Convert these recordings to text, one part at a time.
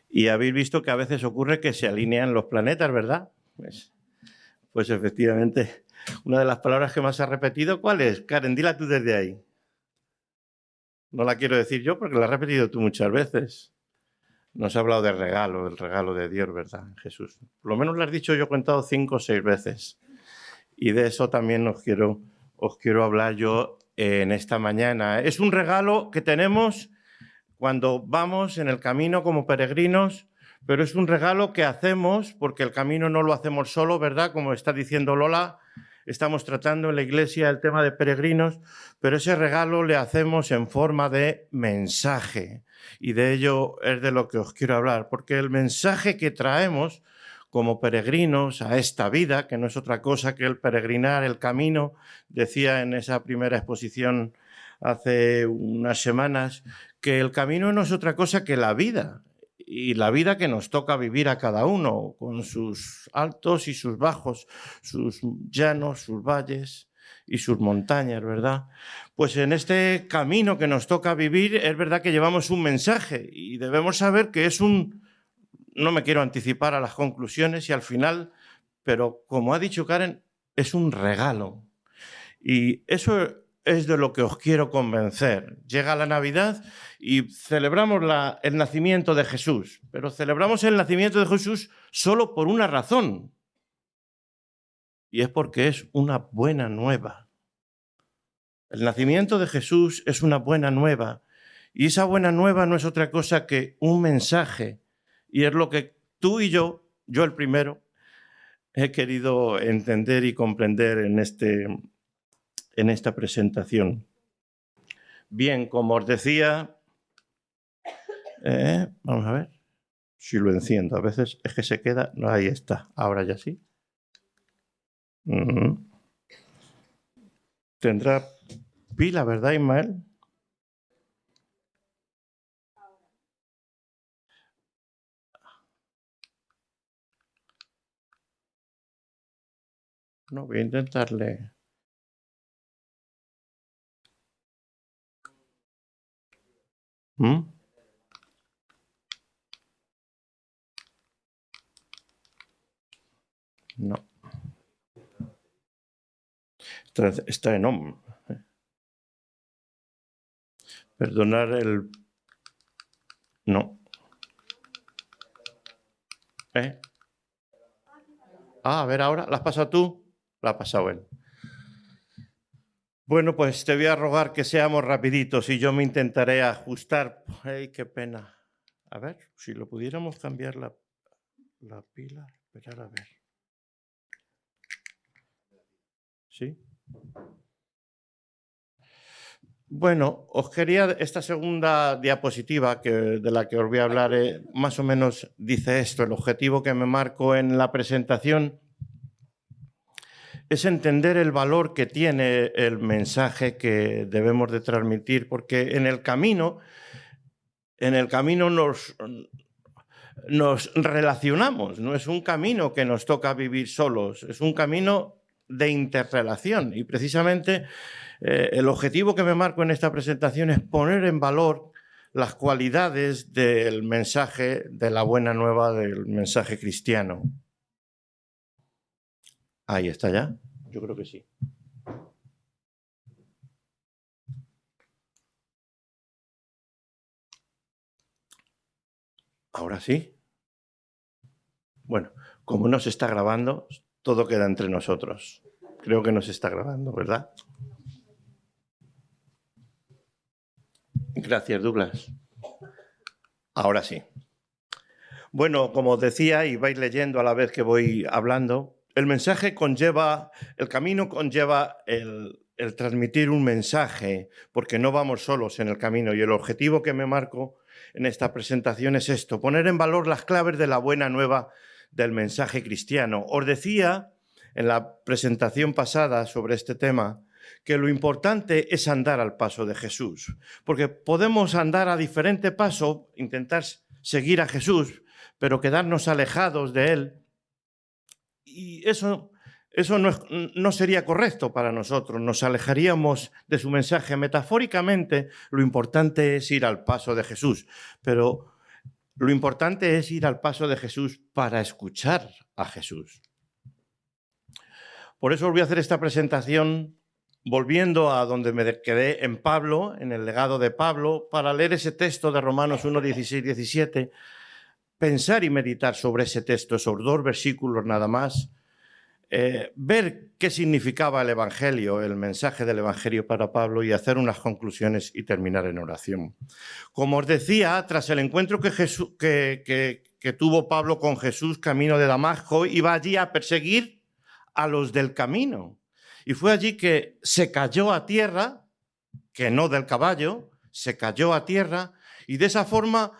Y habéis visto que a veces ocurre que se alinean los planetas, ¿verdad? Pues efectivamente, una de las palabras que más has repetido, ¿cuál es? Karen, dila tú desde ahí. No la quiero decir yo porque la has repetido tú muchas veces. Nos ha hablado del regalo de Dios, ¿verdad, Jesús? Por lo menos lo has dicho, yo he contado 5 o 6 veces. Y de eso también os quiero hablar yo en esta mañana. Es un regalo que tenemos cuando vamos en el camino como peregrinos, pero es un regalo que hacemos porque el camino no lo hacemos solo, ¿verdad? Como está diciendo Lola, estamos tratando en la iglesia el tema de peregrinos, pero ese regalo le hacemos en forma de mensaje. Y de ello es de lo que os quiero hablar, porque el mensaje que traemos como peregrinos a esta vida, que no es otra cosa que el peregrinar, el camino, decía en esa primera exposición hace unas semanas, que el camino no es otra cosa que la vida, y la vida que nos toca vivir a cada uno, con sus altos y sus bajos, sus llanos, sus valles y sus montañas, ¿verdad? Pues en este camino que nos toca vivir es verdad que llevamos un mensaje y debemos saber que es no me quiero anticipar a las conclusiones y al final, pero como ha dicho Karen, es un regalo. Y eso es de lo que os quiero convencer. Llega la Navidad y celebramos el nacimiento de Jesús, pero celebramos el nacimiento de Jesús solo por una razón, y es porque es una buena nueva. El nacimiento de Jesús es una buena nueva, y esa buena nueva no es otra cosa que un mensaje, y es lo que tú y yo el primero, he querido entender y comprender en esta presentación. Bien, como os decía, vamos a ver si lo enciendo. A veces es que se queda, no, ahí está, ahora ya sí. Tendrá pila, ¿verdad, Ismael? No, voy a intentarle. No. Está en on. Perdonar el... No. A ver ahora, ¿la has pasado tú? La ha pasado él. Bueno, pues te voy a rogar que seamos rapiditos y yo me intentaré ajustar. ¡Ay, qué pena! A ver, si lo pudiéramos cambiar la pila. Esperar a ver. ¿Sí? Bueno, os quería esta segunda diapositiva de la que os voy a hablar, más o menos dice esto. El objetivo que me marco en la presentación es entender el valor que tiene el mensaje que debemos de transmitir, porque en el camino nos relacionamos, no es un camino que nos toca vivir solos, es un camino de interrelación y precisamente el objetivo que me marco en esta presentación es poner en valor las cualidades del mensaje de la buena nueva, del mensaje cristiano. Ahí está ya, yo creo que sí. Ahora sí. Bueno, como no se está grabando, todo queda entre nosotros. Creo que no se está grabando, ¿verdad? Gracias, Douglas. Ahora sí. Bueno, como os decía, y vais leyendo a la vez que voy hablando, el camino conlleva el transmitir un mensaje, porque no vamos solos en el camino. Y el objetivo que me marco en esta presentación es esto, poner en valor las claves de la buena nueva del mensaje cristiano. Os decía en la presentación pasada sobre este tema que lo importante es andar al paso de Jesús, porque podemos andar a diferente paso, intentar seguir a Jesús, pero quedarnos alejados de él. Y eso no sería correcto para nosotros, nos alejaríamos de su mensaje. Metafóricamente, lo importante es ir al paso de Jesús, pero Lo importante es ir al paso de Jesús para escuchar a Jesús. Por eso voy a hacer esta presentación volviendo a donde me quedé en Pablo, en el legado de Pablo, para leer ese texto de Romanos 1, 16, 17, pensar y meditar sobre ese texto, esos 2 versículos nada más, ver qué significaba el Evangelio, el mensaje del Evangelio para Pablo y hacer unas conclusiones y terminar en oración. Como os decía, tras el encuentro que tuvo Pablo con Jesús camino de Damasco, iba allí a perseguir a los del camino. Y fue allí que se cayó a tierra, que no del caballo, se cayó a tierra y de esa forma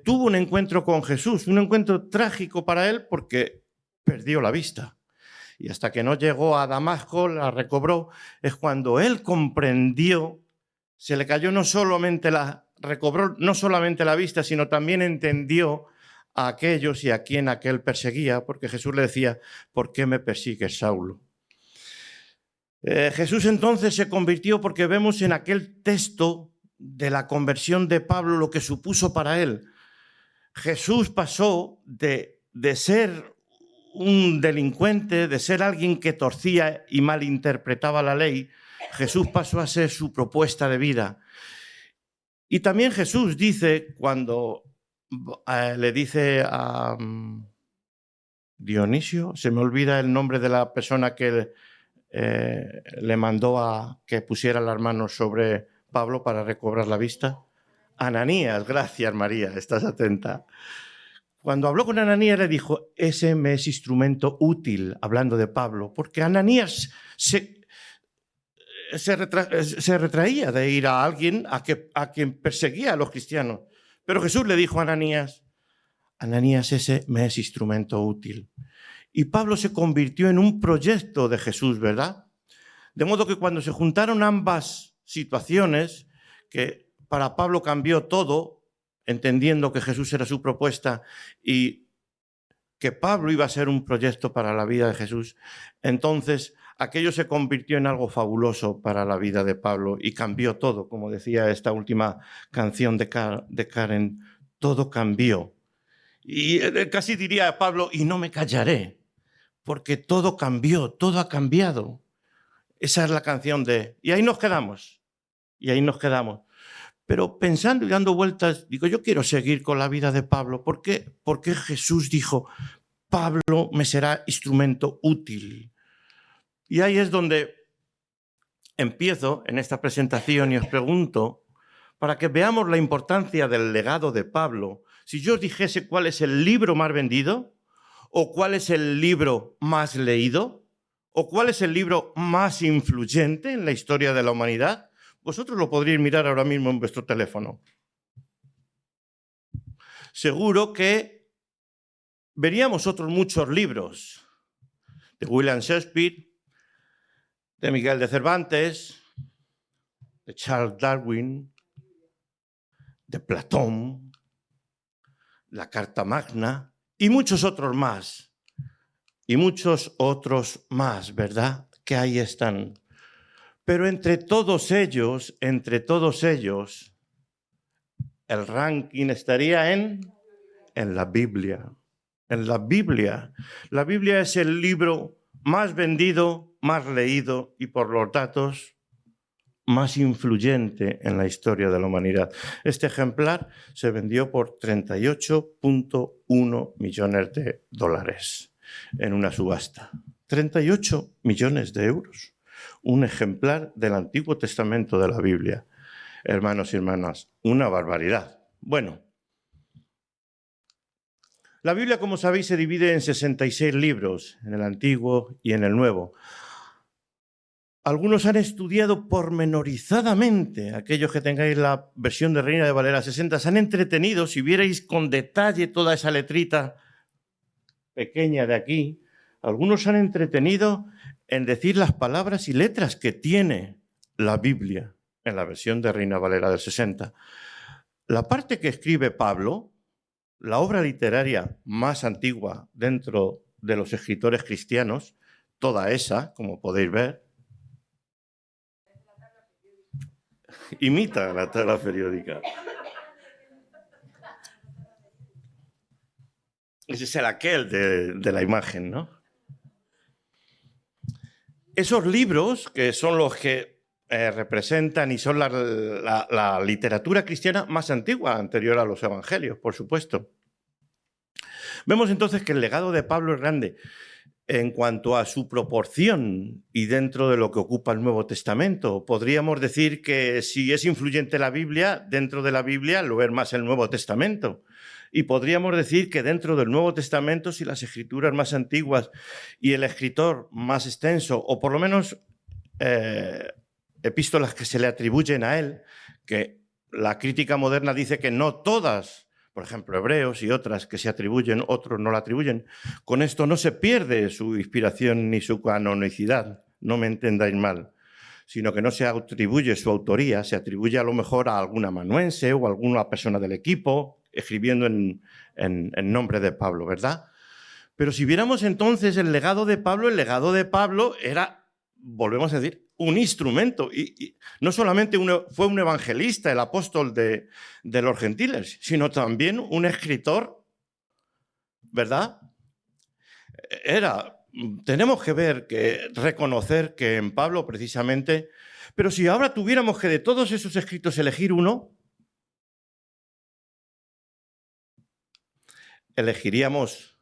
tuvo un encuentro con Jesús, un encuentro trágico para él porque perdió la vista. Y hasta que no llegó a Damasco, la recobró, es cuando él comprendió, se le cayó recobró no solamente la vista, sino también entendió a aquellos y a quien aquel perseguía, porque Jesús le decía, ¿por qué me persigues, Saulo? Jesús entonces se convirtió porque vemos en aquel texto de la conversión de Pablo lo que supuso para él. Jesús pasó de ser un delincuente, de ser alguien que torcía y malinterpretaba la ley. Jesús pasó a ser su propuesta de vida. Y también Jesús dice, cuando le dice a Dionisio, se me olvida el nombre de la persona que le mandó a que pusiera las manos sobre Pablo para recobrar la vista. Ananías, gracias María, estás atenta. Cuando habló con Ananías le dijo, ese me es instrumento útil, hablando de Pablo, porque Ananías se retraía de ir a alguien a quien perseguía a los cristianos. Pero Jesús le dijo a Ananías, Ananías, ese me es instrumento útil. Y Pablo se convirtió en un proyecto de Jesús, ¿verdad? De modo que cuando se juntaron ambas situaciones, que para Pablo cambió todo, entendiendo que Jesús era su propuesta y que Pablo iba a ser un proyecto para la vida de Jesús, entonces aquello se convirtió en algo fabuloso para la vida de Pablo y cambió todo, como decía esta última canción de Karen, todo cambió. Y casi diría a Pablo, y no me callaré, porque todo cambió, todo ha cambiado. Esa es la canción de... Y ahí nos quedamos, y ahí nos quedamos. Pero pensando y dando vueltas, digo, yo quiero seguir con la vida de Pablo. ¿Por qué? Porque Jesús dijo, Pablo me será instrumento útil. Y ahí es donde empiezo en esta presentación y os pregunto, para que veamos la importancia del legado de Pablo, si yo os dijese cuál es el libro más vendido, o cuál es el libro más leído, o cuál es el libro más influyente en la historia de la humanidad, vosotros lo podríais mirar ahora mismo en vuestro teléfono. Seguro que veríamos otros muchos libros, de William Shakespeare, de Miguel de Cervantes, de Charles Darwin, de Platón, la Carta Magna y muchos otros más. Y muchos otros más, ¿verdad? Que ahí están. Pero entre todos ellos, el ranking estaría en la Biblia. En la Biblia. La Biblia es el libro más vendido, más leído y por los datos más influyente en la historia de la humanidad. Este ejemplar se vendió por 38.1 millones de dólares en una subasta. 38 millones de euros. Un ejemplar del Antiguo Testamento de la Biblia. Hermanos y hermanas, una barbaridad. Bueno, la Biblia, como sabéis, se divide en 66 libros, en el Antiguo y en el Nuevo. Algunos han estudiado pormenorizadamente, aquellos que tengáis la versión de Reina de Valera 60, se han entretenido, si vierais con detalle toda esa letrita pequeña de aquí, algunos se han entretenido en decir las palabras y letras que tiene la Biblia en la versión de Reina Valera del 60. La parte que escribe Pablo, la obra literaria más antigua dentro de los escritores cristianos, toda esa, como podéis ver, imita la tabla periódica. Ese es el aquel de la imagen, ¿no? Esos libros, que son los que representan y son la literatura cristiana más antigua, anterior a los evangelios, por supuesto. Vemos entonces que el legado de Pablo es grande en cuanto a su proporción y dentro de lo que ocupa el Nuevo Testamento. Podríamos decir que si es influyente la Biblia, dentro de la Biblia lo es más el Nuevo Testamento. Y podríamos decir que dentro del Nuevo Testamento, si las escrituras más antiguas y el escritor más extenso, o por lo menos epístolas que se le atribuyen a él, que la crítica moderna dice que no todas, por ejemplo, Hebreos y otras que se atribuyen, otros no la atribuyen, con esto no se pierde su inspiración ni su canonicidad, no me entendáis mal, sino que no se atribuye su autoría, se atribuye a lo mejor a algún amanuense o a alguna persona del equipo, escribiendo en nombre de Pablo, ¿verdad? Pero si viéramos entonces el legado de Pablo era, volvemos a decir, un instrumento. Y no solamente fue un evangelista, el apóstol de los gentiles, sino también un escritor, ¿verdad? Tenemos que reconocer que en Pablo precisamente, pero si ahora tuviéramos que de todos esos escritos elegir uno, elegiríamos,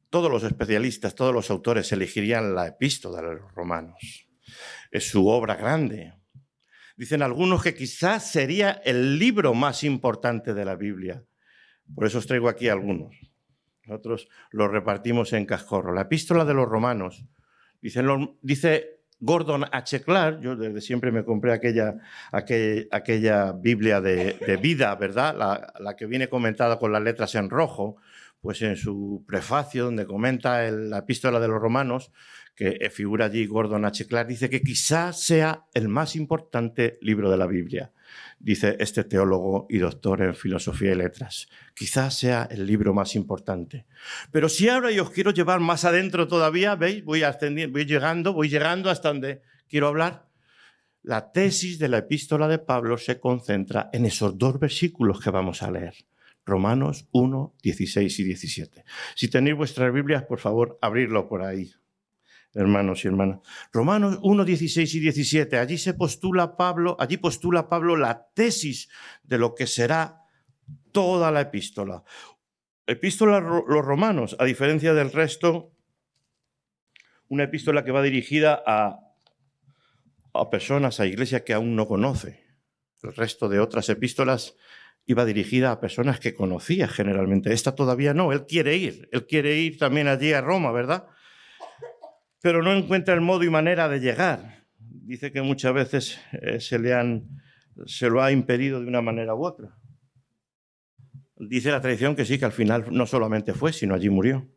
todos los especialistas, todos los autores elegirían la epístola de los romanos. Es su obra grande. Dicen algunos que quizás sería el libro más importante de la Biblia. Por eso os traigo aquí algunos. Nosotros los repartimos en cascorro. La epístola de los romanos. Dice Gordon H. Clark, yo desde siempre me compré aquella Biblia de vida, ¿verdad? La que viene comentada con las letras en rojo, pues en su prefacio, donde comenta la epístola de los romanos, que figura allí Gordon H. Clark, dice que quizás sea el más importante libro de la Biblia. Dice este teólogo y doctor en filosofía y letras. Quizás sea el libro más importante. Pero si ahora yo os quiero llevar más adentro todavía, ¿veis? Voy llegando hasta donde quiero hablar. La tesis de la epístola de Pablo se concentra en esos dos versículos que vamos a leer. Romanos 1, 16 y 17. Si tenéis vuestras Biblias, por favor, abridlo por ahí, hermanos y hermanas. Romanos 1, 16 y 17. Allí postula Pablo la tesis de lo que será toda la epístola. Epístola los romanos, a diferencia del resto, una epístola que va dirigida a personas, a iglesias que aún no conoce. El resto de otras epístolas iba dirigida a personas que conocía generalmente. Esta todavía no, él quiere ir también allí a Roma, ¿verdad? Pero no encuentra el modo y manera de llegar. Dice que muchas veces se lo ha impedido de una manera u otra. Dice la tradición que sí, que al final no solamente fue, sino allí murió.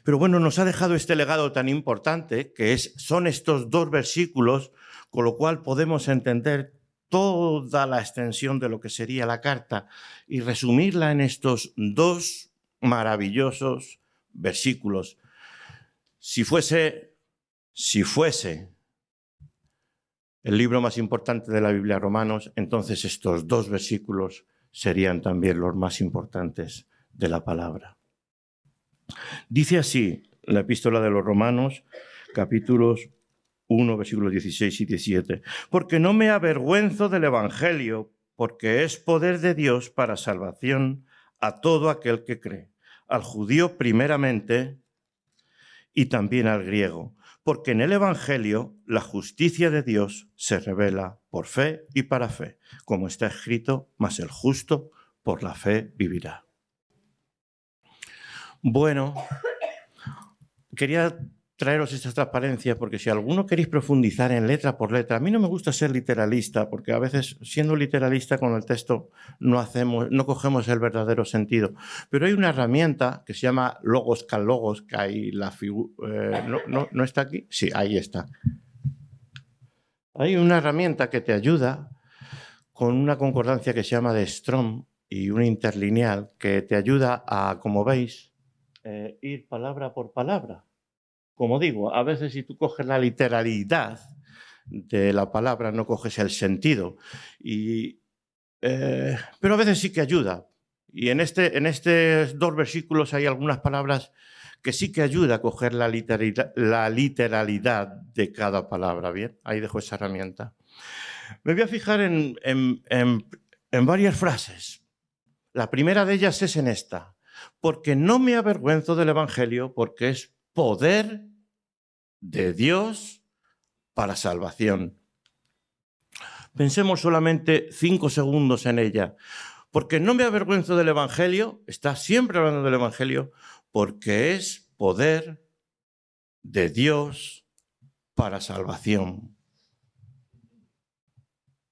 Pero bueno, nos ha dejado este legado tan importante que son estos dos versículos, con lo cual podemos entender toda la extensión de lo que sería la carta y resumirla en estos dos maravillosos versículos. Si fuese el libro más importante de la Biblia, Romanos, entonces estos dos versículos serían también los más importantes de la palabra. Dice así la epístola de los Romanos, capítulos 1, versículos 16 y 17. Porque no me avergüenzo del Evangelio, porque es poder de Dios para salvación a todo aquel que cree, al judío primeramente y también al griego, porque en el Evangelio la justicia de Dios se revela por fe y para fe, como está escrito, mas el justo por la fe vivirá. Bueno, quería traeros esta transparencia porque si alguno queréis profundizar en letra por letra, a mí no me gusta ser literalista porque a veces siendo literalista con el texto no cogemos el verdadero sentido. Pero hay una herramienta que se llama Logos Cal Logos, que hay la figura... ¿No está aquí? Sí, ahí está. Hay una herramienta que te ayuda con una concordancia que se llama de Strong y un interlineal que te ayuda a, como veis, ir palabra por palabra. Como digo, a veces si tú coges la literalidad de la palabra, no coges el sentido. Pero a veces sí que ayuda. Y en estos dos versículos hay algunas palabras que sí que ayuda a coger la literalidad de cada palabra. Bien, ahí dejo esa herramienta. Me voy a fijar en varias frases. La primera de ellas es en esta. Porque no me avergüenzo del Evangelio, porque es poder de Dios para salvación. Pensemos solamente 5 segundos en ella. Porque no me avergüenzo del Evangelio, está siempre hablando del Evangelio, porque es poder de Dios para salvación.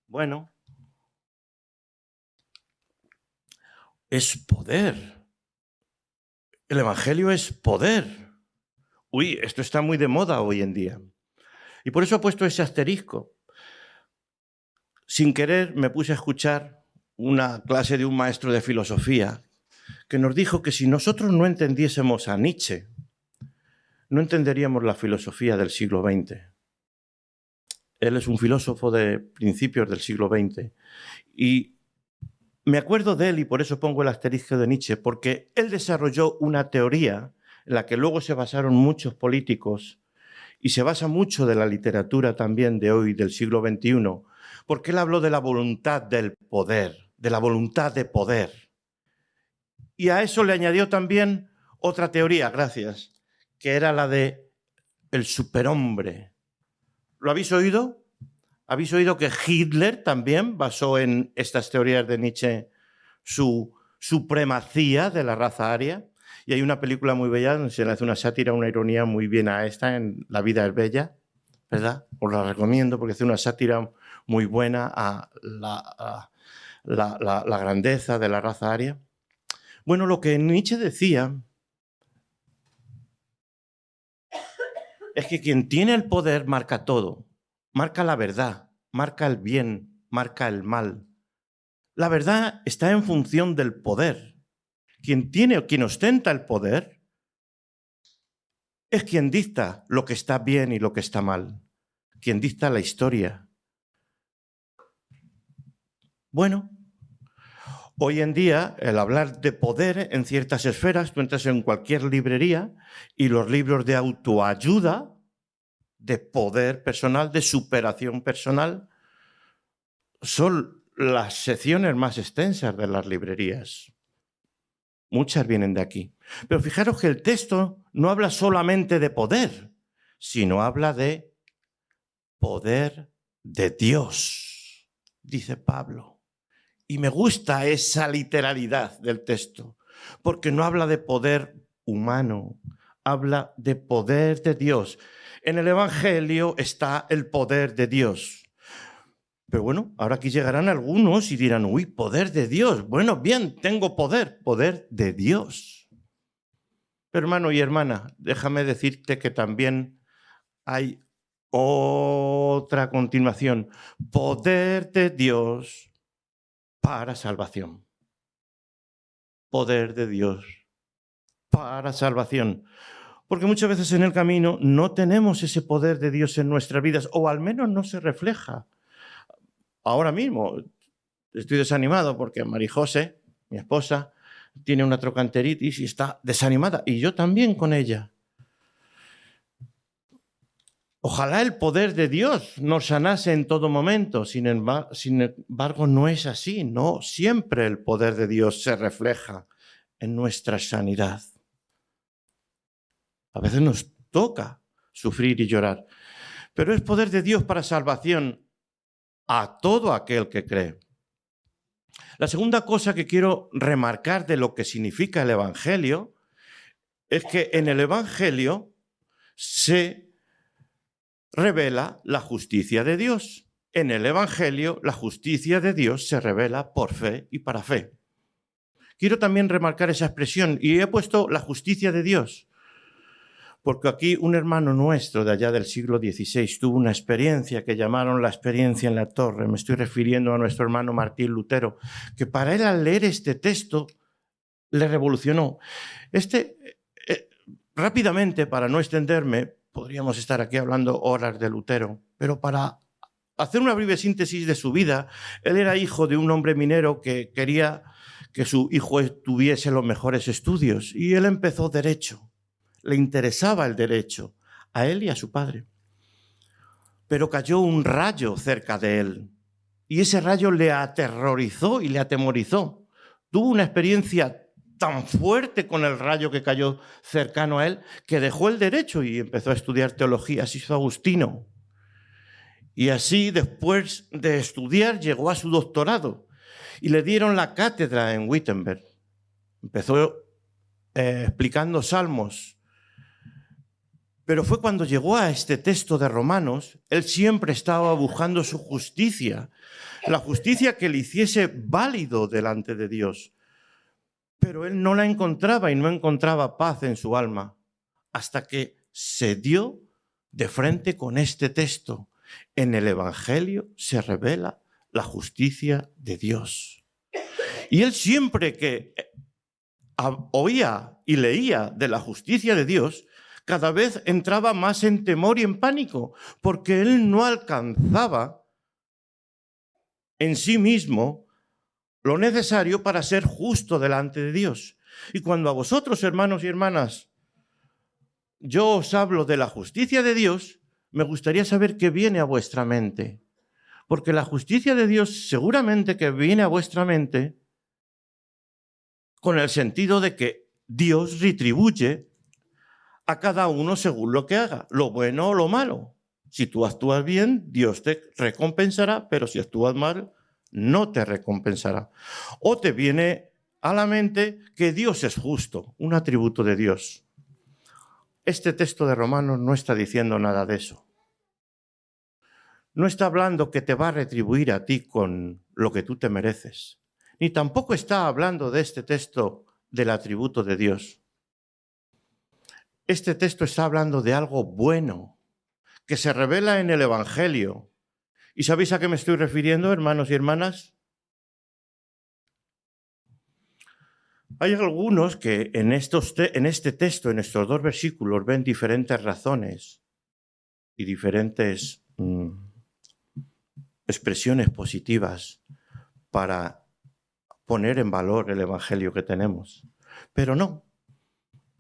Bueno, es poder. El Evangelio es poder. Uy, esto está muy de moda hoy en día. Y por eso he puesto ese asterisco. Sin querer me puse a escuchar una clase de un maestro de filosofía que nos dijo que si nosotros no entendiésemos a Nietzsche, no entenderíamos la filosofía del siglo XX. Él es un filósofo de principios del siglo XX. Y me acuerdo de él, y por eso pongo el asterisco de Nietzsche, porque él desarrolló una teoría en la que luego se basaron muchos políticos y se basa mucho de la literatura también de hoy, del siglo XXI, porque él habló de la voluntad del poder, de la voluntad de poder. Y a eso le añadió también otra teoría, gracias, que era la de el superhombre. ¿Lo habéis oído? ¿Habéis oído que Hitler también basó en estas teorías de Nietzsche su supremacía de la raza aria? Y hay una película muy bella donde se le hace una sátira, una ironía muy bien a esta, en La vida es bella, ¿verdad? Os la recomiendo porque hace una sátira muy buena a la grandeza de la raza aria. Bueno, lo que Nietzsche decía es que quien tiene el poder marca todo, marca la verdad, marca el bien, marca el mal. La verdad está en función del poder. Quien tiene o quien ostenta el poder es quien dicta lo que está bien y lo que está mal, quien dicta la historia. Bueno, hoy en día el hablar de poder en ciertas esferas, tú entras en cualquier librería y los libros de autoayuda, de poder personal, de superación personal, son las secciones más extensas de las librerías. Muchas vienen de aquí. Pero fijaros que el texto no habla solamente de poder, sino habla de poder de Dios, dice Pablo. Y me gusta esa literalidad del texto, porque no habla de poder humano, habla de poder de Dios. En el Evangelio está el poder de Dios. Pero bueno, ahora aquí llegarán algunos y dirán, uy, poder de Dios. Bueno, bien, tengo poder de Dios. Pero hermano y hermana, déjame decirte que también hay otra continuación. Poder de Dios para salvación. Poder de Dios para salvación. Porque muchas veces en el camino no tenemos ese poder de Dios en nuestras vidas, o al menos no se refleja. Ahora mismo estoy desanimado porque María José, mi esposa, tiene una trocanteritis y está desanimada, y yo también con ella. Ojalá el poder de Dios nos sanase en todo momento, sin embargo no es así, no siempre el poder de Dios se refleja en nuestra sanidad. A veces nos toca sufrir y llorar, pero es poder de Dios para salvación a todo aquel que cree. La segunda cosa que quiero remarcar de lo que significa el Evangelio es que en el Evangelio se revela la justicia de Dios. En el Evangelio la justicia de Dios se revela por fe y para fe. Quiero también remarcar esa expresión y he puesto la justicia de Dios, porque aquí un hermano nuestro de allá del siglo XVI tuvo una experiencia que llamaron la experiencia en la torre. Me estoy refiriendo a nuestro hermano Martín Lutero, que para él al leer este texto le revolucionó. Rápidamente, para no extenderme, podríamos estar aquí hablando horas de Lutero, pero para hacer una breve síntesis de su vida, él era hijo de un hombre minero que quería que su hijo tuviese los mejores estudios y él empezó derecho. Le interesaba el derecho, a él y a su padre. Pero cayó un rayo cerca de él y ese rayo le aterrorizó y le atemorizó. Tuvo una experiencia tan fuerte con el rayo que cayó cercano a él que dejó el derecho y empezó a estudiar teología. Se hizo agustino. Y así, después de estudiar, llegó a su doctorado y le dieron la cátedra en Wittenberg. Empezó explicando salmos. Pero fue cuando llegó a este texto de Romanos, él siempre estaba buscando su justicia, la justicia que le hiciese válido delante de Dios. Pero él no la encontraba y no encontraba paz en su alma, hasta que se dio de frente con este texto. En el Evangelio se revela la justicia de Dios. Y él siempre que oía y leía de la justicia de Dios, cada vez entraba más en temor y en pánico, porque él no alcanzaba en sí mismo lo necesario para ser justo delante de Dios. Y cuando a vosotros, hermanos y hermanas, yo os hablo de la justicia de Dios, me gustaría saber qué viene a vuestra mente. Porque la justicia de Dios seguramente que viene a vuestra mente con el sentido de que Dios retribuye a cada uno según lo que haga, lo bueno o lo malo. Si tú actúas bien, Dios te recompensará, pero si actúas mal, no te recompensará. O te viene a la mente que Dios es justo, un atributo de Dios. Este texto de Romanos no está diciendo nada de eso. No está hablando que te va a retribuir a ti con lo que tú te mereces. Ni tampoco está hablando de este texto del atributo de Dios. Este texto está hablando de algo bueno que se revela en el Evangelio. ¿Y sabéis a qué me estoy refiriendo, hermanos y hermanas? Hay algunos que en este texto, en estos dos versículos, ven diferentes razones y diferentes expresiones positivas para poner en valor el Evangelio que tenemos. Pero no.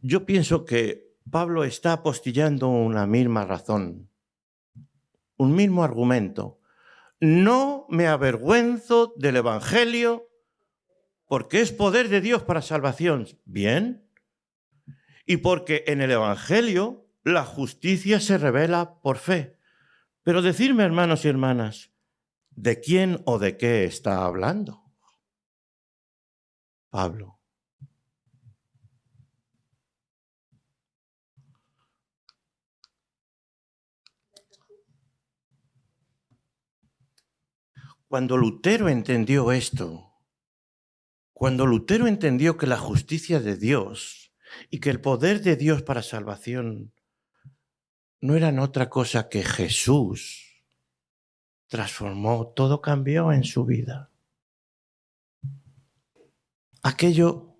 Yo pienso que Pablo está apostillando una misma razón, un mismo argumento. No me avergüenzo del Evangelio porque es poder de Dios para salvación. Bien. Y porque en el Evangelio la justicia se revela por fe. Pero decidme, hermanos y hermanas, ¿de quién o de qué está hablando Pablo? Cuando Lutero entendió esto, cuando Lutero entendió que la justicia de Dios y que el poder de Dios para salvación no eran otra cosa que Jesús, transformó, todo cambió en su vida. Aquello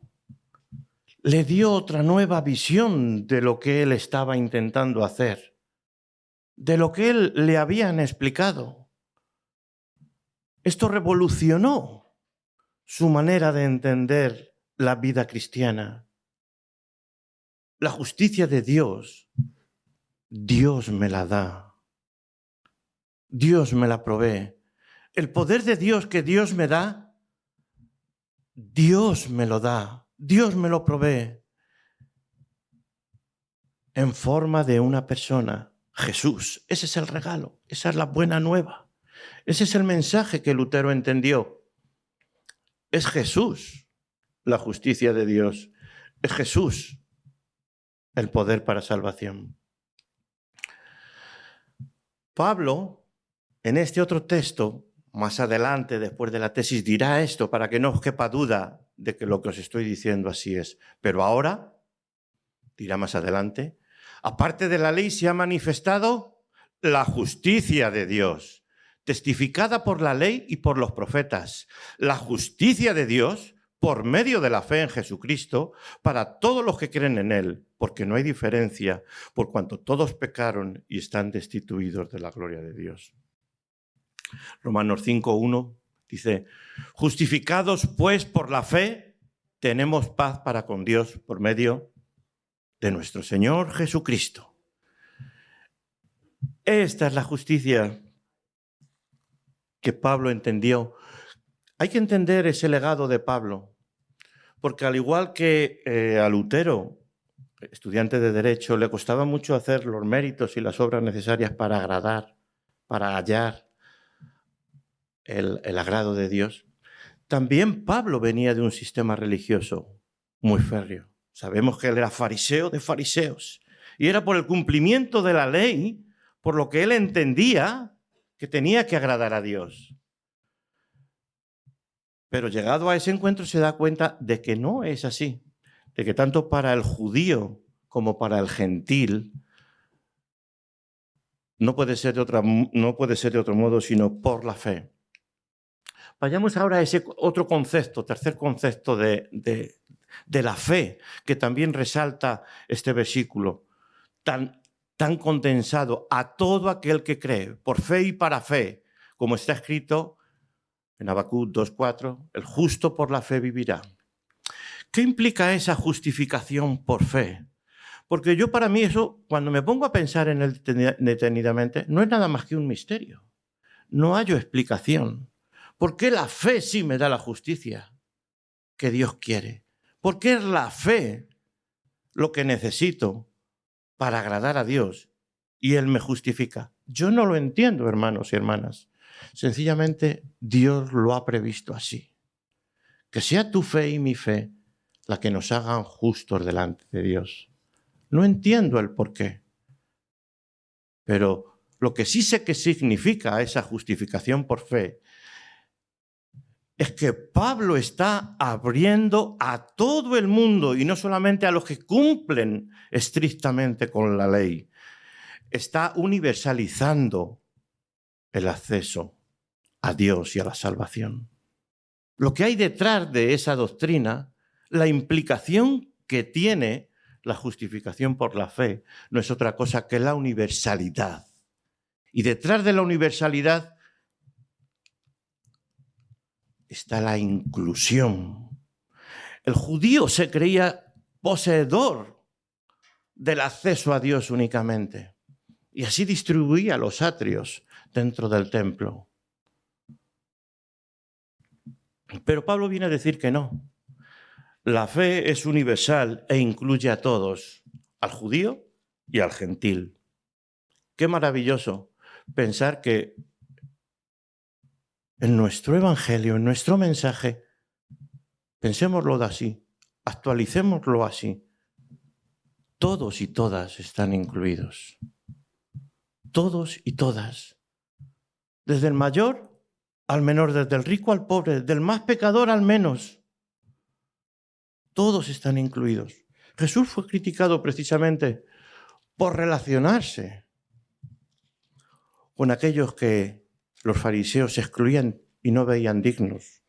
le dio otra nueva visión de lo que él estaba intentando hacer, de lo que él le habían explicado. Esto revolucionó su manera de entender la vida cristiana. La justicia de Dios, Dios me la da. Dios me la provee. El poder de Dios que Dios me da, Dios me lo da. Dios me lo provee. En forma de una persona, Jesús. Ese es el regalo. Esa es la buena nueva. Ese es el mensaje que Lutero entendió. Es Jesús la justicia de Dios. Es Jesús el poder para salvación. Pablo, en este otro texto, más adelante, después de la tesis, dirá esto para que no os quepa duda de que lo que os estoy diciendo así es. Pero ahora, dirá más adelante, aparte de la ley se ha manifestado la justicia de Dios, testificada por la ley y por los profetas. La justicia de Dios por medio de la fe en Jesucristo para todos los que creen en Él, porque no hay diferencia, por cuanto todos pecaron y están destituidos de la gloria de Dios. Romanos 5:1 Dice, justificados pues por la fe, tenemos paz para con Dios por medio de nuestro Señor Jesucristo. Esta es la justicia que Pablo entendió. Hay que entender ese legado de Pablo, porque al igual que a Lutero, estudiante de Derecho, le costaba mucho hacer los méritos y las obras necesarias para agradar, para hallar el agrado de Dios. También Pablo venía de un sistema religioso muy férreo. Sabemos que él era fariseo de fariseos y era por el cumplimiento de la ley, por lo que él entendía que tenía que agradar a Dios. Pero llegado a ese encuentro se da cuenta de que no es así, de que tanto para el judío como para el gentil no puede ser de otro modo sino por la fe. Vayamos ahora a ese otro concepto, tercer concepto de la fe, que también resalta este versículo, tan condensado: a todo aquel que cree, por fe y para fe, como está escrito en Habacuc 2:4, el justo por la fe vivirá. ¿Qué implica esa justificación por fe? Porque para mí eso, cuando me pongo a pensar en él detenidamente, no es nada más que un misterio. No hallo explicación. ¿Por qué la fe sí me da la justicia que Dios quiere? ¿Por qué es la fe lo que necesito para agradar a Dios y Él me justifica? Yo no lo entiendo, hermanos y hermanas. Sencillamente Dios lo ha previsto así. Que sea tu fe y mi fe la que nos hagan justos delante de Dios. No entiendo el por qué, pero lo que sí sé que significa esa justificación por fe es que Pablo está abriendo a todo el mundo y no solamente a los que cumplen estrictamente con la ley. Está universalizando el acceso a Dios y a la salvación. Lo que hay detrás de esa doctrina, la implicación que tiene la justificación por la fe, no es otra cosa que la universalidad. Y detrás de la universalidad está la inclusión. El judío se creía poseedor del acceso a Dios únicamente y así distribuía los atrios dentro del templo. Pero Pablo viene a decir que no. La fe es universal e incluye a todos, al judío y al gentil. Qué maravilloso pensar que en nuestro evangelio, en nuestro mensaje, pensémoslo así, actualicémoslo así. Todos y todas están incluidos. Todos y todas. Desde el mayor al menor, desde el rico al pobre, del más pecador al menos. Todos están incluidos. Jesús fue criticado precisamente por relacionarse con aquellos que los fariseos excluían y no veían dignos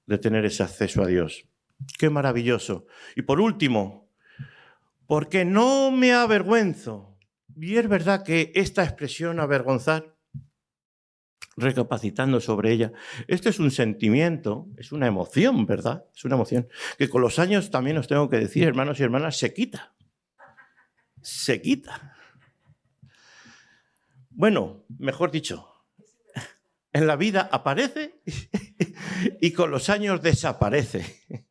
de tener ese acceso a Dios. ¡Qué maravilloso! Y por último, porque no me avergüenzo. Y es verdad que esta expresión avergonzar, recapacitando sobre ella, este es un sentimiento, es una emoción, ¿verdad? Es una emoción que con los años también os tengo que decir, hermanos y hermanas, se quita. Se quita. Bueno, mejor dicho, en la vida aparece y con los años desaparece.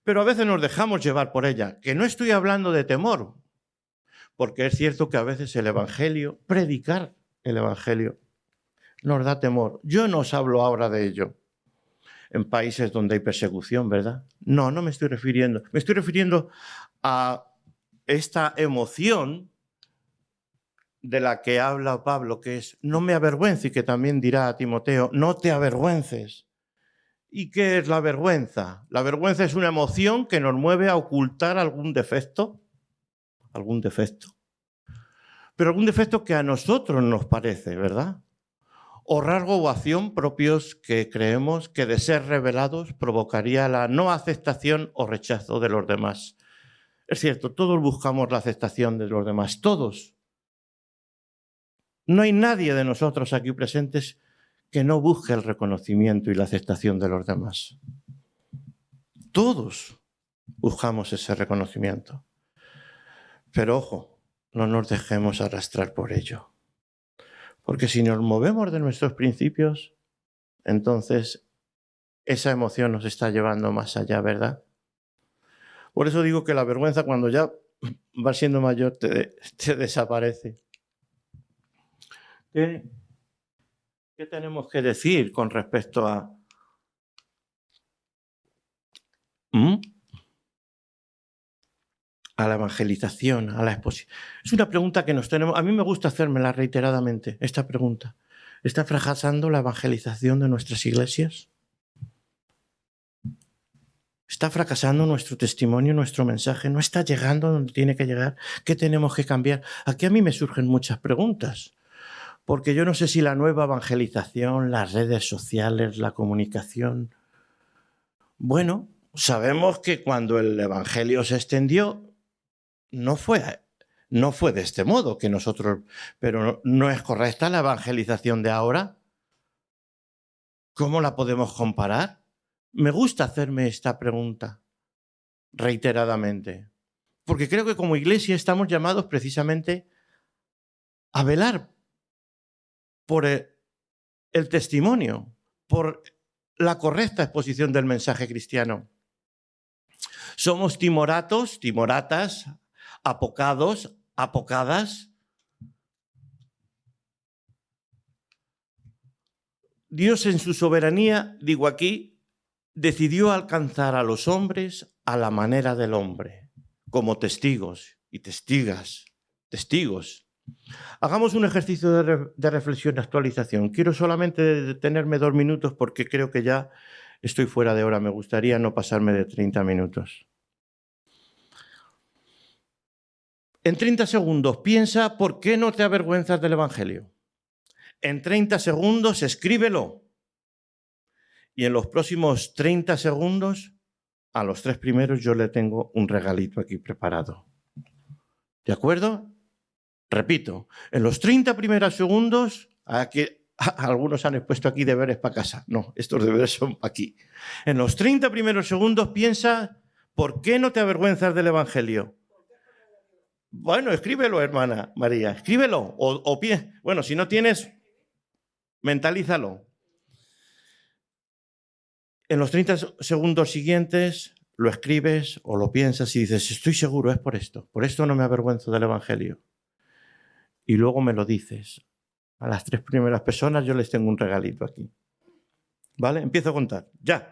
Pero a veces nos dejamos llevar por ella, que no estoy hablando de temor, porque es cierto que a veces el Evangelio, predicar el Evangelio, nos da temor. Yo no os hablo ahora de ello en países donde hay persecución, ¿verdad? No me estoy refiriendo. Me estoy refiriendo a esta emoción de la que habla Pablo, que es no me avergüenzo, y que también dirá a Timoteo, no te avergüences. ¿Y qué es la vergüenza? La vergüenza es una emoción que nos mueve a ocultar algún defecto, pero algún defecto que a nosotros nos parece, ¿verdad? O rasgo o acción propios que creemos que de ser revelados provocaría la no aceptación o rechazo de los demás. Es cierto, todos buscamos la aceptación de los demás, todos. No hay nadie de nosotros aquí presentes que no busque el reconocimiento y la aceptación de los demás. Todos buscamos ese reconocimiento. Pero ojo, no nos dejemos arrastrar por ello. Porque si nos movemos de nuestros principios, entonces esa emoción nos está llevando más allá, ¿verdad? Por eso digo que la vergüenza, cuando ya vas siendo mayor, te desaparece. ¿Qué tenemos que decir con respecto a... a la evangelización, a la exposición? Es una pregunta que nos tenemos... A mí me gusta hacérmela reiteradamente, esta pregunta. ¿Está fracasando la evangelización de nuestras iglesias? ¿Está fracasando nuestro testimonio, nuestro mensaje? ¿No está llegando donde tiene que llegar? ¿Qué tenemos que cambiar? Aquí a mí me surgen muchas preguntas, porque yo no sé si la nueva evangelización, las redes sociales, la comunicación... Bueno, sabemos que cuando el evangelio se extendió, no fue de este modo que nosotros... Pero ¿no es correcta la evangelización de ahora? ¿Cómo la podemos comparar? Me gusta hacerme esta pregunta reiteradamente, porque creo que como iglesia estamos llamados precisamente a velar por el testimonio, por la correcta exposición del mensaje cristiano. Somos timoratos, timoratas, apocados, apocadas. Dios en su soberanía, digo aquí, decidió alcanzar a los hombres a la manera del hombre, como testigos y testigos. Hagamos un ejercicio de reflexión y actualización. Quiero solamente detenerme 2 minutos porque creo que ya estoy fuera de hora. Me gustaría no pasarme de 30 minutos. En 30 segundos, piensa por qué no te avergüenzas del Evangelio. En 30 segundos, escríbelo. Y en los próximos 30 segundos, a los 3 primeros yo le tengo un regalito aquí preparado. ¿De acuerdo? Repito, en los 30 primeros segundos, algunos han expuesto aquí deberes para casa. No, estos deberes son para aquí. En los 30 primeros segundos piensa, ¿por qué no te avergüenzas del Evangelio? Bueno, escríbelo, hermana María, escríbelo. Bueno, si no tienes, mentalízalo. En los 30 segundos siguientes lo escribes o lo piensas y dices, estoy seguro, es por esto no me avergüenzo del Evangelio. Y luego me lo dices. A las 3 primeras personas yo les tengo un regalito aquí. ¿Vale? Empiezo a contar. ¡Ya!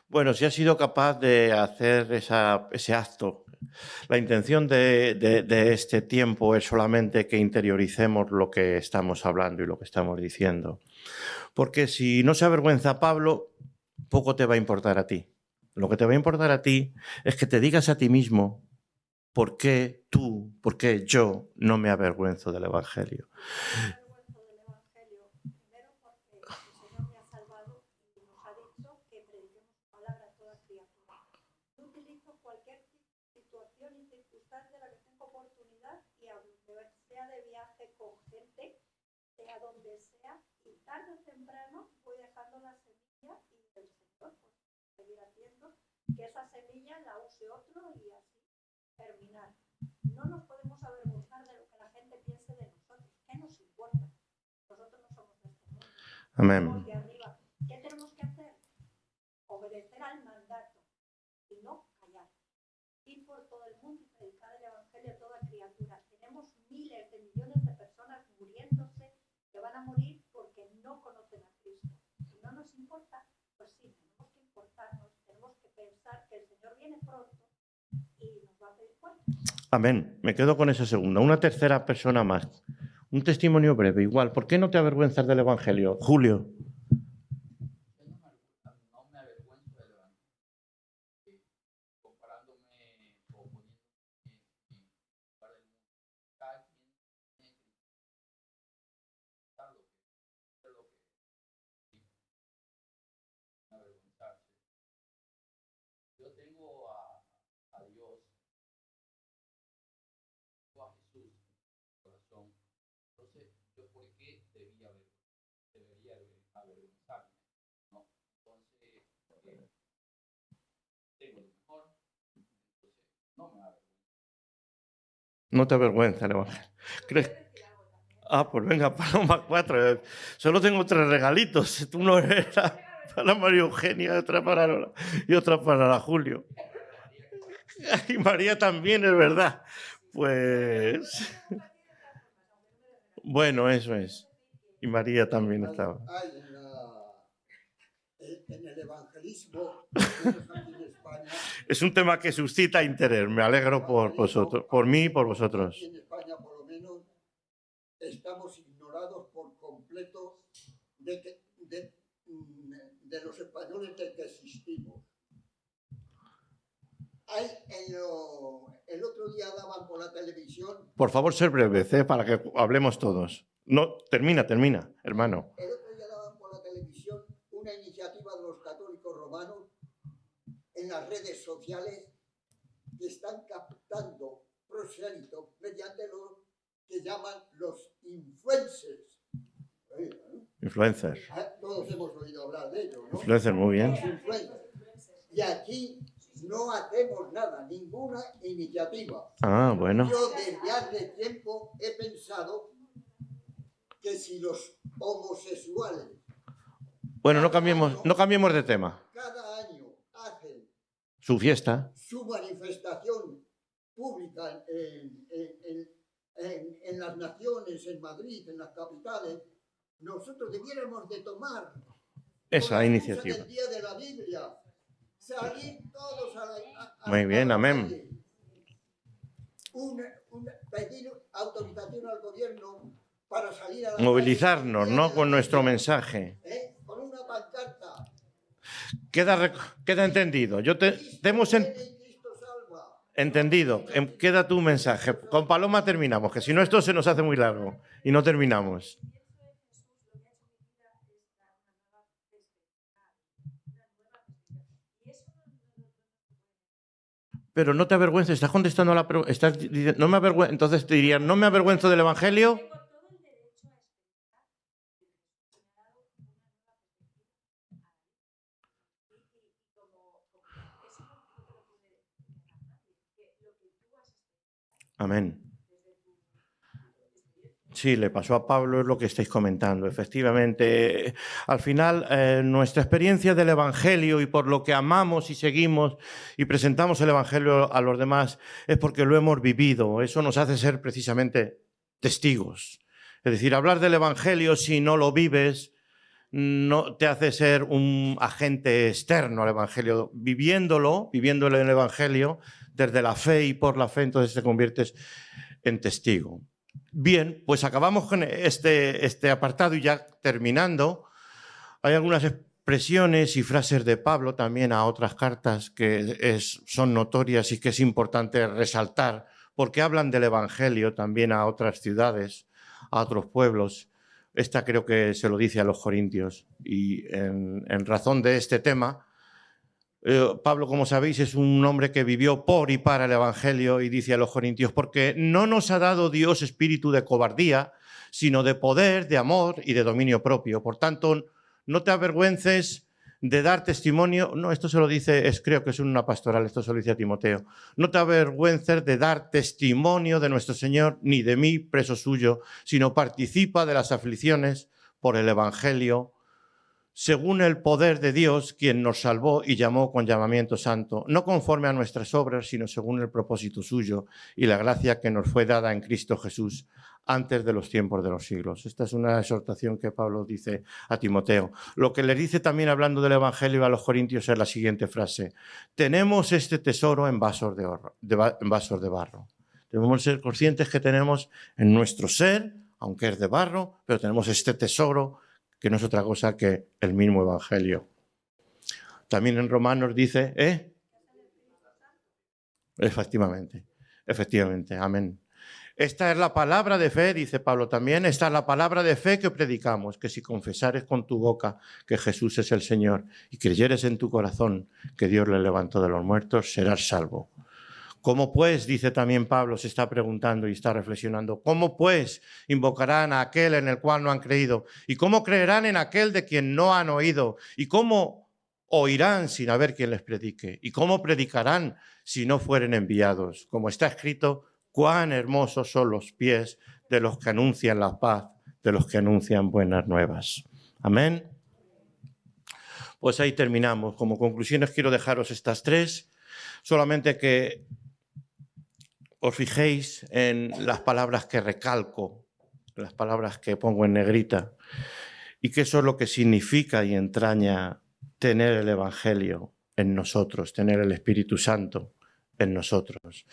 Bueno, si has sido capaz de hacer ese acto, la intención de este tiempo es solamente que interioricemos lo que estamos hablando y lo que estamos diciendo. Porque si no se avergüenza Pablo, poco te va a importar a ti. Lo que te va a importar a ti es que te digas a ti mismo ¿por qué tú, por qué yo no me avergüenzo del Evangelio? Que esa semilla la use otro y así terminar. No nos podemos avergonzar de lo que la gente piense de nosotros. ¿Qué nos importa? Nosotros no somos de este mundo. Amén. De arriba. ¿Qué tenemos que hacer? Obedecer al mandato y no callar. Ir por todo el mundo y predicar el Evangelio a toda criatura. Tenemos miles de millones de personas muriéndose que van a morir porque no conocen a Cristo. Si no nos importa, pues sí, tenemos que importarnos. Tenemos que pensar que el Señor viene pronto y nos va a pedir cuentas. Amén. Me quedo con esa segunda. Una tercera persona más. Un testimonio breve, igual. ¿Por qué no te avergüenzas del Evangelio? Julio. No me avergüenzo del Evangelio. Comparándome o poniéndome en lugar del mundo. Cada quien tiene que pensar lo que avergonzarse. Yo tengo a Dios, a Jesús en mi corazón. Entonces, ¿yo por qué debería avergonzarme? No. Entonces, tengo lo mejor, entonces no me avergüenzo. No te avergüenza el Evangelio. ¿Crees? Ah, pues venga, Paloma 4. Solo tengo 3 regalitos. Uno era para María Eugenia, otra para Lola y otra para la Julio. Y María también, es verdad. Pues bueno, eso es. Y María también estaba. En el evangelismo, aquí en España, Es un tema que suscita interés. Me alegro por vosotros, por mí y por vosotros. Aquí en España, por lo menos, estamos ignorados por completo de los españoles de que existimos. El otro día daban por la televisión. Por favor, ser breves, para que hablemos todos. No, termina, hermano. El otro día daban por la televisión una iniciativa de los católicos romanos en las redes sociales que están captando prosélitos mediante lo que llaman los influencers. Influencers. Todos hemos oído hablar de ellos, ¿no? Influencers, muy bien. Y aquí no hacemos nada, ninguna iniciativa. Ah, bueno. Yo desde hace tiempo he pensado que si los homosexuales... Bueno, no cambiemos de tema. Cada año hacen su fiesta, su manifestación pública en las naciones, en Madrid, en las capitales, nosotros debiéramos de tomar esa iniciativa. El día de la Biblia, salir todos a muy bien, amén. Pedir autorización al gobierno para salir a la movilizarnos, calle, ¿no? Con nuestro mensaje. Con una pancarta. Queda entendido. Te hemos entendido. Queda tu mensaje. Con Paloma terminamos, que si no esto se nos hace muy largo y no terminamos. Pero no te avergüences, estás contestando a la pregunta. No me avergüenzo. Entonces te dirían, ¿no me avergüenzo del Evangelio? Amén. Sí, le pasó a Pablo, es lo que estáis comentando. Efectivamente, al final, nuestra experiencia del Evangelio y por lo que amamos y seguimos y presentamos el Evangelio a los demás es porque lo hemos vivido. Eso nos hace ser precisamente testigos. Es decir, hablar del Evangelio si no lo vives no te hace ser un agente externo al Evangelio. Viviendo el Evangelio desde la fe y por la fe, entonces te conviertes en testigo. Bien, pues acabamos con este apartado y ya terminando. Hay algunas expresiones y frases de Pablo también a otras cartas que son notorias y que es importante resaltar, porque hablan del Evangelio también a otras ciudades, a otros pueblos. Esta creo que se lo dice a los corintios. Y en razón de este tema, Pablo, como sabéis, es un hombre que vivió por y para el Evangelio y dice a los corintios, porque no nos ha dado Dios espíritu de cobardía, sino de poder, de amor y de dominio propio. Por tanto, no te avergüences de dar testimonio. No, esto se lo dice, creo que es una pastoral, esto se lo dice a Timoteo. No te avergüences de dar testimonio de nuestro Señor, ni de mí, preso suyo, sino participa de las aflicciones por el Evangelio, según el poder de Dios, quien nos salvó y llamó con llamamiento santo, no conforme a nuestras obras, sino según el propósito suyo y la gracia que nos fue dada en Cristo Jesús antes de los tiempos de los siglos. Esta es una exhortación que Pablo dice a Timoteo. Lo que le dice también hablando del Evangelio a los corintios es la siguiente frase: tenemos este tesoro en vasos de barro. Debemos ser conscientes que tenemos en nuestro ser, aunque es de barro, pero tenemos este tesoro que no es otra cosa que el mismo Evangelio. También en Romanos dice, efectivamente, amén. Esta es la palabra de fe, dice Pablo también, esta es la palabra de fe que predicamos, que si confesares con tu boca que Jesús es el Señor y creyeres en tu corazón que Dios le levantó de los muertos, serás salvo. ¿Cómo pues, dice también Pablo, se está preguntando y está reflexionando, cómo pues invocarán a aquel en el cual no han creído? ¿Y cómo creerán en aquel de quien no han oído? ¿Y cómo oirán sin haber quien les predique? ¿Y cómo predicarán si no fueren enviados? Como está escrito, cuán hermosos son los pies de los que anuncian la paz, de los que anuncian buenas nuevas. Amén. Pues ahí terminamos. Como conclusiones quiero dejaros estas tres, solamente que os fijéis en las palabras que recalco, las palabras que pongo en negrita, y que eso es lo que significa y entraña tener el Evangelio en nosotros, tener el Espíritu Santo en nosotros.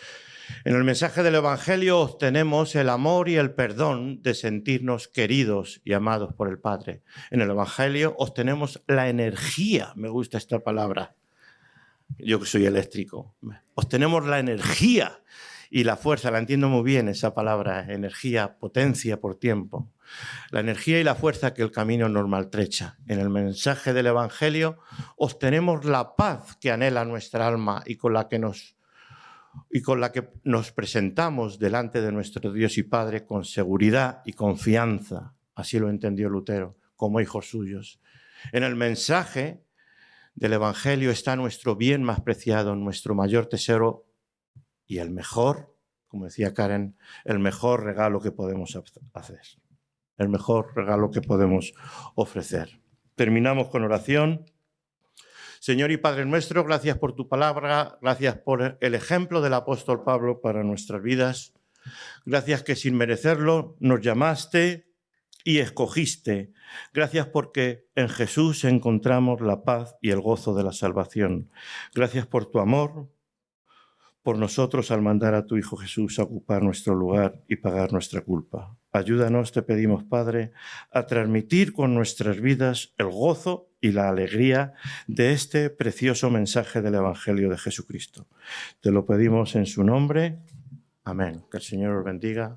En el mensaje del Evangelio obtenemos el amor y el perdón de sentirnos queridos y amados por el Padre. En el Evangelio obtenemos la energía, me gusta esta palabra, yo que soy eléctrico, obtenemos la energía y la fuerza, la entiendo muy bien esa palabra, energía, potencia por tiempo. La energía y la fuerza que el camino nos maltrecha. En el mensaje del Evangelio obtenemos la paz que anhela nuestra alma y con la que nos presentamos delante de nuestro Dios y Padre con seguridad y confianza. Así lo entendió Lutero, como hijos suyos. En el mensaje del Evangelio está nuestro bien más preciado, nuestro mayor tesoro y el mejor, como decía Karen, el mejor regalo que podemos hacer, el mejor regalo que podemos ofrecer. Terminamos con oración. Señor y Padre nuestro, gracias por tu palabra, gracias por el ejemplo del apóstol Pablo para nuestras vidas. Gracias que sin merecerlo nos llamaste y escogiste. Gracias porque en Jesús encontramos la paz y el gozo de la salvación. Gracias por tu amor por nosotros al mandar a tu Hijo Jesús a ocupar nuestro lugar y pagar nuestra culpa. Ayúdanos, te pedimos, Padre, a transmitir con nuestras vidas el gozo y la alegría de este precioso mensaje del Evangelio de Jesucristo. Te lo pedimos en su nombre. Amén. Que el Señor os bendiga.